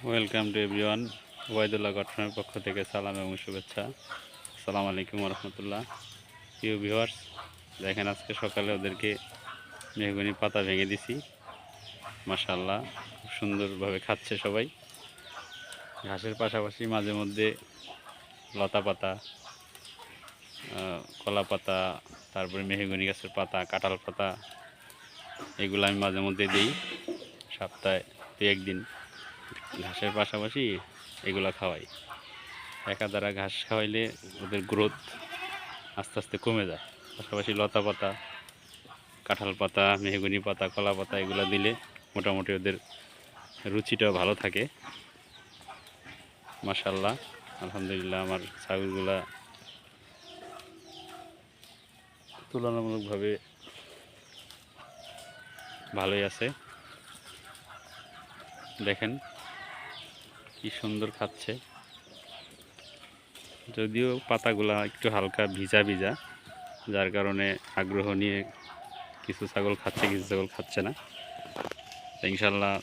Welcome to everyone. Waidullah গঠনের পক্ষ থেকে সালাম এবং শুভেচ্ছা। আসসালামু আলাইকুম রহমতুল্লাহ। প্রিয় ভিউয়ার্স, দেখেন আজকে সকালে ওদেরকে মেহগনি পাতা ভেঙে দিছি। মাশাআল্লাহ, খুব সুন্দরভাবে খাচ্ছে সবাই। ঘাসের পাশাপাশি মাঝে মধ্যে লতা পাতা, কলা পাতা, তারপরে মেহগনি গাছের পাতা, কাঁঠাল পাতা, এগুলো আমি মাঝে মধ্যে দিই। সপ্তাহে 1 দিন ঘাসের পাশাপাশি এগুলো খাওয়াই। একাধারা ঘাস খাওয়াইলে ওদের গ্রোথ আস্তে আস্তে কমে যায়। পাশাপাশি লতা পাতা, কাঁঠাল পাতা, মেহগনি পাতা, কলা পাতা এগুলো দিলে মোটামুটি ওদের রুচিটাও ভালো থাকে। মাশাআল্লাহ, আলহামদুলিল্লাহ, আমার ছাগলগুলা তুলনামূলকভাবে ভালোই আছে। দেখেন কি সুন্দর খাচ্ছে। যদিও পাতাগুলা একটু হালকা ভিজা ভিজা, যার কারণে আগ্রহ নিয়ে কিছু ছাগল খাচ্ছে, কিছু ছাগল খাচ্ছে না। ইনশাল্লাহ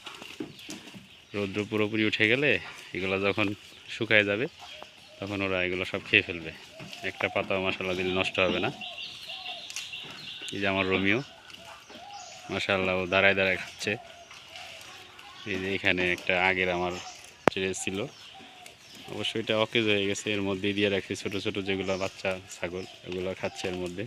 রৌদ্র পুরোপুরি উঠে গেলে এগুলো যখন শুকায় যাবে তখন ওরা এগুলো সব খেয়ে ফেলবে। একটা পাতাও মাশাআল্লাহ দিলে নষ্ট হবে না। এই যে আমার রোমিও, মাশাআল্লাহ, ও দাঁড়ায় দাঁড়ায় খাচ্ছে। এই যে এখানে একটা আগের আমার ছেড়ে ছিল, অবশ্যই এটা অকেজ হয়ে গেছে, এর মধ্যে দিয়ে রাখছি ছোটো ছোটো যেগুলো বাচ্চা ছাগল, এগুলো খাচ্ছে এর মধ্যে।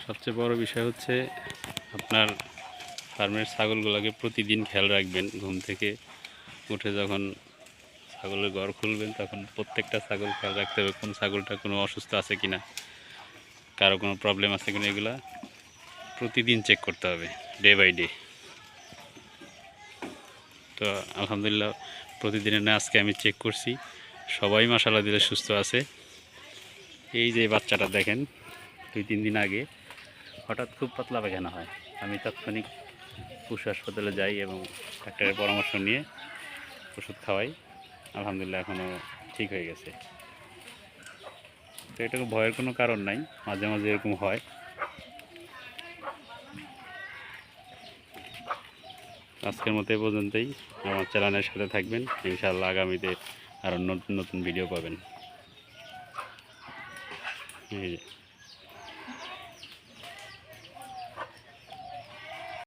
সবচেয়ে বড় বিষয় হচ্ছে আপনার ফার্মের ছাগলগুলোকে প্রতিদিন খেয়াল রাখবেন। ঘুম থেকে উঠে যখন ছাগলের ঘর খুলবেন তখন প্রত্যেকটা ছাগল খেয়াল রাখতে হবে কোন ছাগলটা কোনো অসুস্থ আছে কিনা, কারো কোনো প্রবলেম আছে কিনা, এগুলা প্রতিদিন চেক করতে হবে, ডে বাই ডে। তো আলহামদুলিল্লাহ প্রতিদিনের না আজকে আমি চেক করছি, সবাই মাশাআল্লাহ দিলে সুস্থ আছে। এই যে বাচ্চাটা দেখেন, 2-3 দিন আগে হঠাৎ খুব পাতলা পায়খানা হয়, আমি তাৎক্ষণিক পশু হাসপাতালে যাই এবং ডাক্তারের পরামর্শ নিয়ে ওষুধ খাওয়াই। আলহামদুলিল্লাহ এখনও ঠিক হয়ে গেছে। তো এটাকে ভয়ের কোনো কারণ নাই, মাঝে মাঝে এরকম হয়। আজকের মতো এই পর্যন্তই। আমার চ্যানেলের সাথে থাকবেন, ইনশাআল্লাহ আগামীতে আরও নতুন নতুন ভিডিও পাবেন। এই যে